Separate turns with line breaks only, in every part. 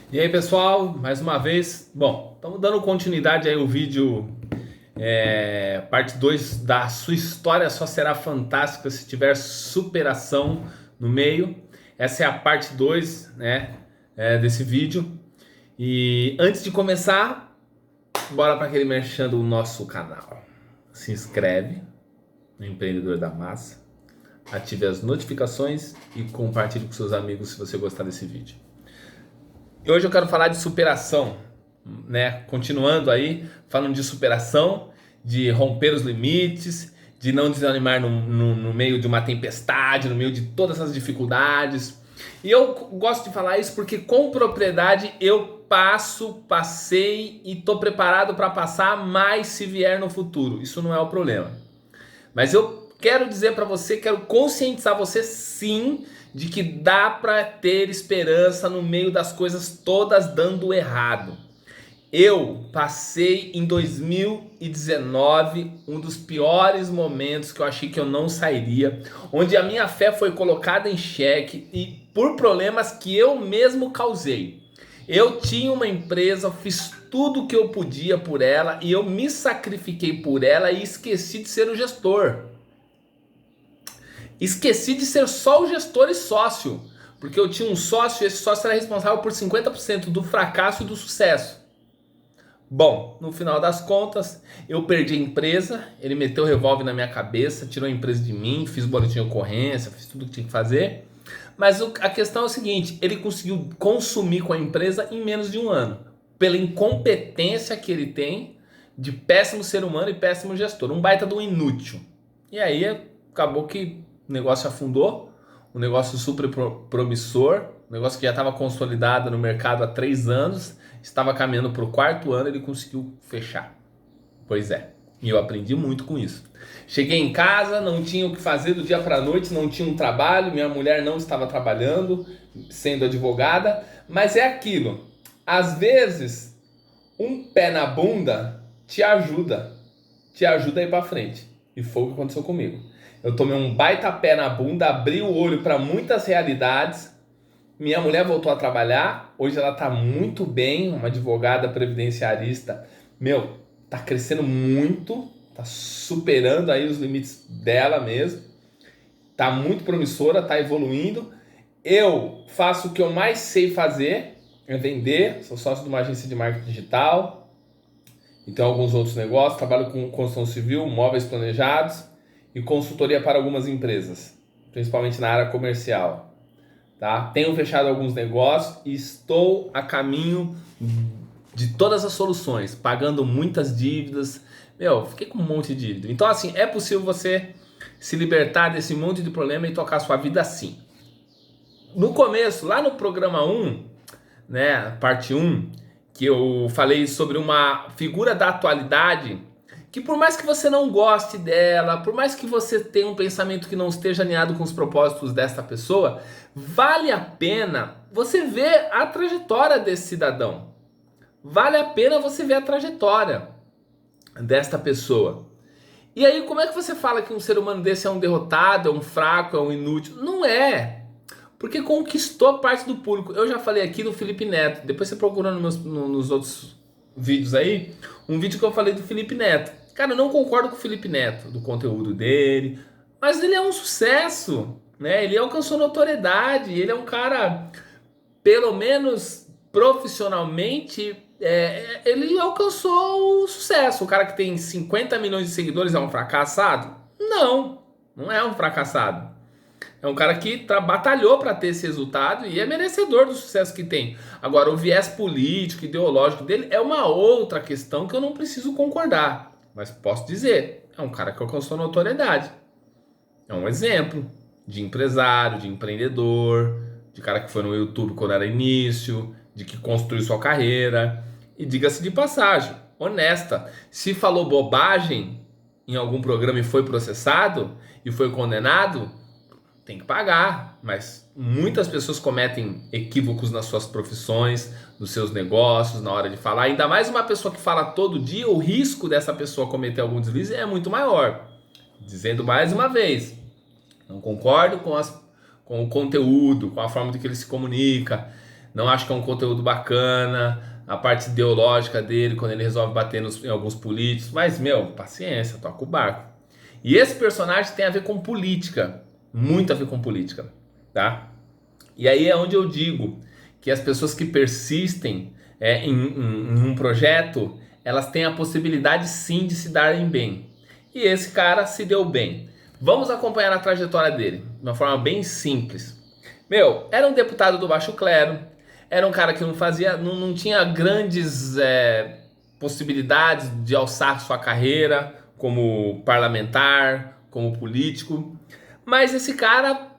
E aí pessoal, mais uma vez, bom, estamos dando continuidade aí ao vídeo parte 2 da sua história só será fantástica se tiver superação no meio. Essa é a parte 2, né, desse vídeo. E antes de começar, bora para aquele merchan do nosso canal. Se inscreve no Empreendedor da Massa, ative as notificações e compartilhe com seus amigos se você gostar desse vídeo. E hoje eu quero falar de superação, né? Continuando aí, falando de superação, de romper os limites, de não desanimar no meio de uma tempestade, no meio de todas as dificuldades. E eu gosto de falar isso porque com propriedade eu passei e estou preparado para passar mais se vier no futuro. Isso não é o problema. Mas eu quero dizer para você, quero conscientizar você sim de que dá para ter esperança no meio das coisas todas dando errado. Eu passei em 2019 um dos piores momentos que eu achei que eu não sairia, onde a minha fé foi colocada em xeque e por problemas que eu mesmo causei. Eu tinha uma empresa, fiz tudo o que eu podia por ela e eu me sacrifiquei por ela e esqueci de ser o gestor. Esqueci de ser só o gestor e sócio, porque eu tinha um sócio e esse sócio era responsável por 50% do fracasso e do sucesso. Bom, no final das contas, eu perdi a empresa, ele meteu o revólver na minha cabeça, tirou a empresa de mim, fiz boletim de ocorrência, fiz tudo o que tinha que fazer. Mas a questão é o seguinte, ele conseguiu consumir com a empresa em menos de um ano, pela incompetência que ele tem de péssimo ser humano e péssimo gestor, um baita de um inútil. E aí acabou que o negócio afundou, um negócio super promissor, um negócio que já estava consolidado no mercado há 3 anos, estava caminhando para o 4º ano, ele conseguiu fechar. Pois é, e eu aprendi muito com isso. Cheguei em casa, não tinha o que fazer do dia para a noite, não tinha um trabalho, minha mulher não estava trabalhando, sendo advogada, mas é aquilo, às vezes um pé na bunda te ajuda a ir para frente. E foi o que aconteceu comigo. Eu tomei um baita pé na bunda, abri o olho para muitas realidades. Minha mulher voltou a trabalhar, hoje ela está muito bem, uma advogada previdenciarista. Meu, tá crescendo muito, tá superando aí os limites dela mesmo. Tá muito promissora, tá evoluindo. Eu faço o que eu mais sei fazer, é vender, sou sócio de uma agência de marketing digital. E tem alguns outros negócios, trabalho com construção civil, móveis planejados e consultoria para algumas empresas, principalmente na área comercial. Tá? Tenho fechado alguns negócios e estou a caminho de todas as soluções, pagando muitas dívidas. Meu, fiquei com um monte de dívida. Então, assim, é possível você se libertar desse monte de problema e tocar a sua vida assim. No começo, lá no programa 1, né, parte 1, que eu falei sobre uma figura da atualidade que por mais que você não goste dela, por mais que você tenha um pensamento que não esteja alinhado com os propósitos desta pessoa, vale a pena você ver a trajetória desse cidadão. Vale a pena você ver a trajetória desta pessoa. E aí, como é que você fala que um ser humano desse é um derrotado, é um fraco, é um inútil? Não é. Porque conquistou parte do público. Eu já falei aqui do Felipe Neto. Depois você procura nos outros vídeos aí, um vídeo que eu falei do Felipe Neto. Cara, eu não concordo com o Felipe Neto, do conteúdo dele, mas ele é um sucesso, né? Ele alcançou notoriedade, ele é um cara, pelo menos profissionalmente, ele alcançou o sucesso. O cara que tem 50 milhões de seguidores é um fracassado? Não, não é um fracassado. É um cara que batalhou para ter esse resultado e é merecedor do sucesso que tem. Agora, o viés político, ideológico dele é uma outra questão que eu não preciso concordar. Mas posso dizer, é um cara que alcançou notoriedade. É um exemplo de empresário, de empreendedor, de cara que foi no YouTube quando era início, de que construiu sua carreira. E diga-se de passagem, honesta, se falou bobagem em algum programa e foi processado e foi condenado, tem que pagar, mas muitas pessoas cometem equívocos nas suas profissões, nos seus negócios, na hora de falar. Ainda mais uma pessoa que fala todo dia, o risco dessa pessoa cometer algum deslize é muito maior. Dizendo mais uma vez, não concordo com o conteúdo, com a forma de que ele se comunica. não acho que é um conteúdo bacana, a parte ideológica dele, quando ele resolve bater em alguns políticos, mas, meu, paciência, toca o barco. E esse personagem tem a ver com política, muito a ver com política, tá? E aí é onde eu digo que as pessoas que persistem em um projeto, elas têm a possibilidade sim de se darem bem. E esse cara se deu bem. Vamos acompanhar a trajetória dele, de uma forma bem simples. Meu, era um deputado do baixo clero, era um cara que não tinha grandes possibilidades de alçar sua carreira como parlamentar, como político. Mas esse cara,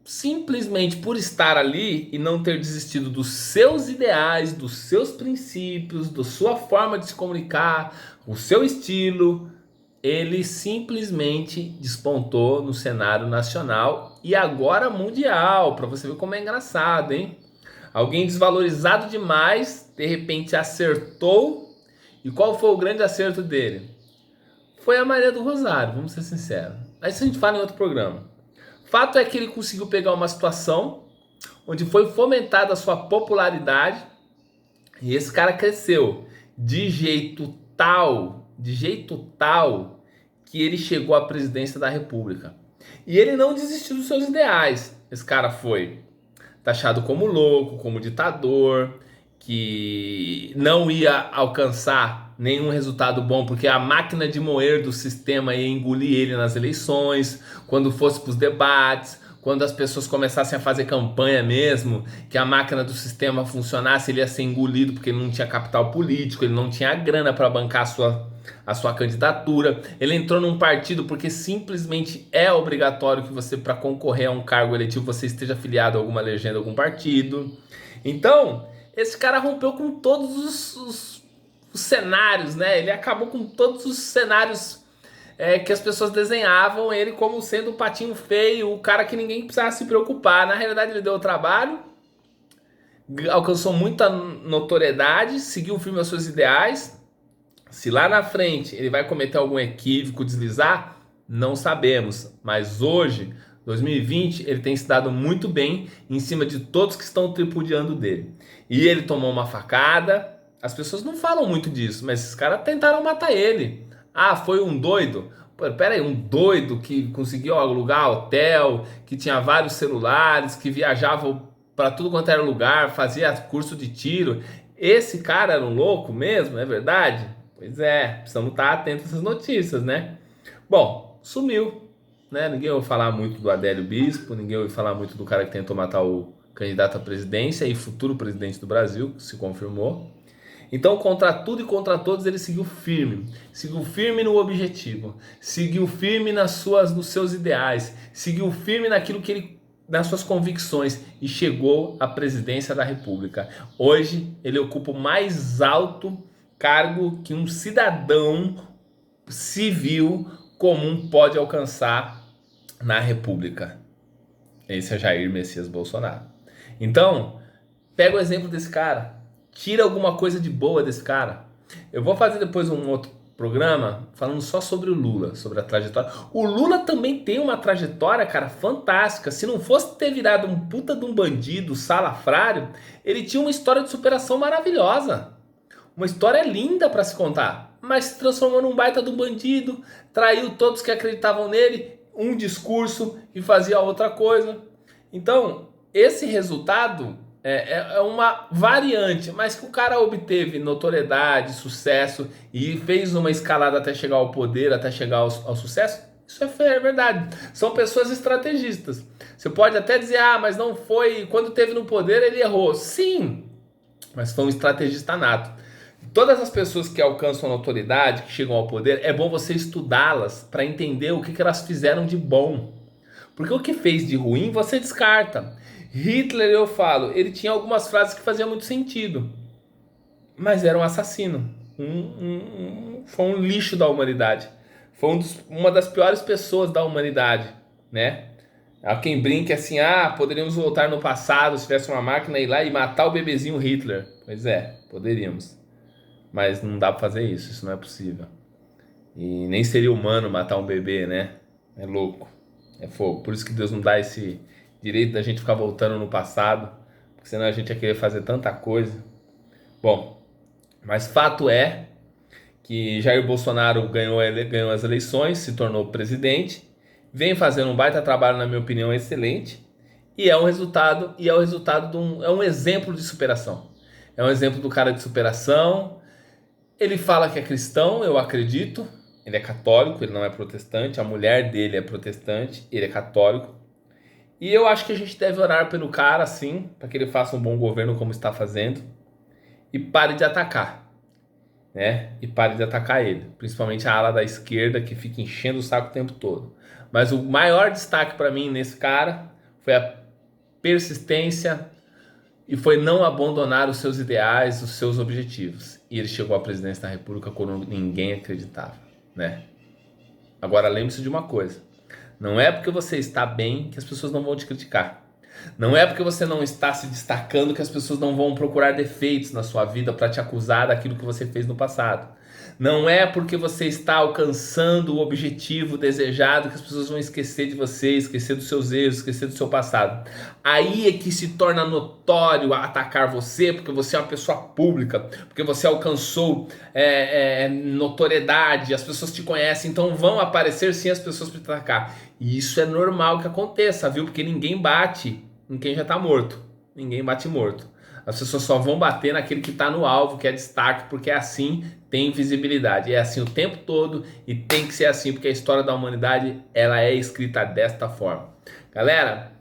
simplesmente por estar ali e não ter desistido dos seus ideais, dos seus princípios, da sua forma de se comunicar, o seu estilo, ele simplesmente despontou no cenário nacional e agora mundial, para você ver como é engraçado, hein? Alguém desvalorizado demais, de repente acertou. E qual foi o grande acerto dele? Foi a Maria do Rosário, vamos ser sinceros. Aí isso a gente fala em outro programa. Fato é que ele conseguiu pegar uma situação onde foi fomentada a sua popularidade e esse cara cresceu de jeito tal que ele chegou à presidência da República. E ele não desistiu dos seus ideais. Esse cara foi taxado como louco, como ditador, que não ia alcançar nenhum resultado bom, porque a máquina de moer do sistema ia engolir ele nas eleições, quando fosse para os debates, quando as pessoas começassem a fazer campanha mesmo, que a máquina do sistema funcionasse, ele ia ser engolido porque ele não tinha capital político, ele não tinha grana para bancar a sua candidatura. Ele entrou num partido porque simplesmente é obrigatório que você, para concorrer a um cargo eletivo, você esteja afiliado a alguma legenda, a algum partido. Então, esse cara rompeu com todos os cenários, né? Ele acabou com todos os cenários que as pessoas desenhavam ele como sendo o patinho feio, o cara que ninguém precisava se preocupar. Na realidade, ele deu trabalho, alcançou muita notoriedade, seguiu firme aos seus ideais. Se lá na frente ele vai cometer algum equívoco, deslizar, não sabemos. Mas hoje, 2020, ele tem se dado muito bem em cima de todos que estão tripudiando dele. E ele tomou uma facada. As pessoas não falam muito disso, mas esses caras tentaram matar ele. Ah, foi um doido? Pô, pera aí, um doido que conseguiu alugar hotel, que tinha vários celulares, que viajava para tudo quanto era lugar, fazia curso de tiro. Esse cara era um louco mesmo, é verdade? Pois é, precisamos estar atentos a essas notícias, né? Bom, sumiu, né? Ninguém ouviu falar muito do Adélio Bispo, ninguém ouviu falar muito do cara que tentou matar o candidato à presidência e futuro presidente do Brasil, que se confirmou. Então, contra tudo e contra todos, ele seguiu firme no objetivo, seguiu firme nos seus ideais, seguiu firme naquilo que ele, nas suas convicções e chegou à presidência da República. Hoje, ele ocupa o mais alto cargo que um cidadão civil comum pode alcançar na República. Esse é Jair Messias Bolsonaro. Então, pega o exemplo desse cara. Tira alguma coisa de boa desse cara. Eu vou fazer depois um outro programa falando só sobre o Lula, sobre a trajetória. O Lula também tem uma trajetória, cara, fantástica. Se não fosse ter virado um puta de um bandido, salafrário, ele tinha uma história de superação maravilhosa. Uma história linda para se contar. Mas se transformou num baita de um bandido, traiu todos que acreditavam nele, um discurso e fazia outra coisa. Então, esse resultado é uma variante, mas que o cara obteve notoriedade, sucesso e fez uma escalada até chegar ao poder, até chegar ao sucesso. Isso é verdade. São pessoas estrategistas. Você pode até dizer, mas não foi, quando teve no poder ele errou. Sim, mas foi um estrategista nato. Todas as pessoas que alcançam notoriedade, que chegam ao poder, é bom você estudá-las para entender o que elas fizeram de bom. Porque o que fez de ruim você descarta. Hitler, eu falo, ele tinha algumas frases que faziam muito sentido, mas era um assassino, foi um lixo da humanidade, foi uma das piores pessoas da humanidade, né? Há quem brinque assim, poderíamos voltar no passado se tivesse uma máquina ir lá e matar o bebezinho Hitler. Pois é, poderíamos, mas não dá pra fazer isso não é possível. E nem seria humano matar um bebê, né? É louco, é fogo. Por isso que Deus não dá esse direito da gente ficar voltando no passado, senão a gente ia querer fazer tanta coisa. Bom, mas fato é que Jair Bolsonaro ganhou as eleições, se tornou presidente, vem fazendo um baita trabalho, na minha opinião, excelente, e é um resultado é um exemplo de superação. É um exemplo do cara de superação. Ele fala que é cristão, eu acredito. Ele é católico, ele não é protestante. A mulher dele é protestante, ele é católico. E eu acho que a gente deve orar pelo cara, sim, para que ele faça um bom governo como está fazendo. E pare de atacar, né? E pare de atacar ele. Principalmente a ala da esquerda, que fica enchendo o saco o tempo todo. Mas o maior destaque para mim nesse cara foi a persistência e foi não abandonar os seus ideais, os seus objetivos. E ele chegou à presidência da República quando ninguém acreditava, né? Agora lembre-se de uma coisa: não é porque você está bem que as pessoas não vão te criticar. Não é porque você não está se destacando que as pessoas não vão procurar defeitos na sua vida para te acusar daquilo que você fez no passado. Não é porque você está alcançando o objetivo desejado que as pessoas vão esquecer de você, esquecer dos seus erros, esquecer do seu passado. Aí é que se torna notório atacar você, porque você é uma pessoa pública, porque você alcançou notoriedade, as pessoas te conhecem, então vão aparecer sim as pessoas para te atacar. E isso é normal que aconteça, viu? Porque ninguém bate em quem já está morto. Ninguém bate morto. As pessoas só vão bater naquele que está no alvo, que é destaque, porque assim tem visibilidade. É assim o tempo todo e tem que ser assim, porque a história da humanidade ela é escrita desta forma. Galera,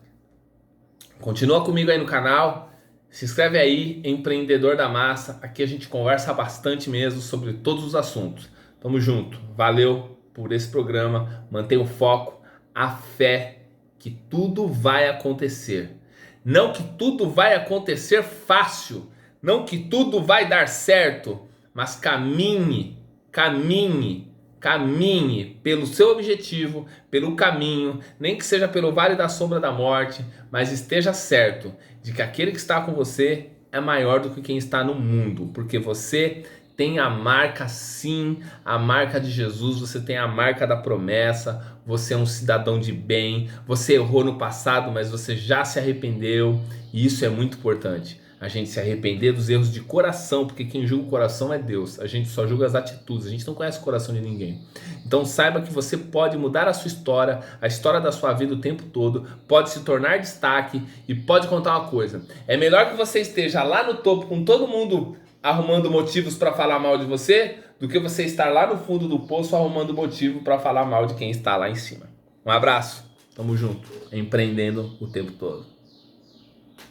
continua comigo aí no canal, se inscreve aí, Empreendedor da Massa. Aqui a gente conversa bastante mesmo sobre todos os assuntos. Tamo junto, valeu por esse programa, mantenha o foco, a fé que tudo vai acontecer. Não que tudo vai acontecer fácil, não que tudo vai dar certo, mas caminhe pelo seu objetivo, pelo caminho, nem que seja pelo vale da sombra da morte, mas esteja certo de que aquele que está com você é maior do que quem está no mundo, porque você tem a marca, sim, a marca de Jesus, você tem a marca da promessa, você é um cidadão de bem, você errou no passado, mas você já se arrependeu, e isso é muito importante. A gente se arrepender dos erros de coração, porque quem julga o coração é Deus. A gente só julga as atitudes, a gente não conhece o coração de ninguém. Então saiba que você pode mudar a sua história, a história da sua vida o tempo todo, pode se tornar destaque e pode contar uma coisa. É melhor que você esteja lá no topo com todo mundo arrumando motivos para falar mal de você, do que você estar lá no fundo do poço arrumando motivo para falar mal de quem está lá em cima. Um abraço, tamo junto, empreendendo o tempo todo.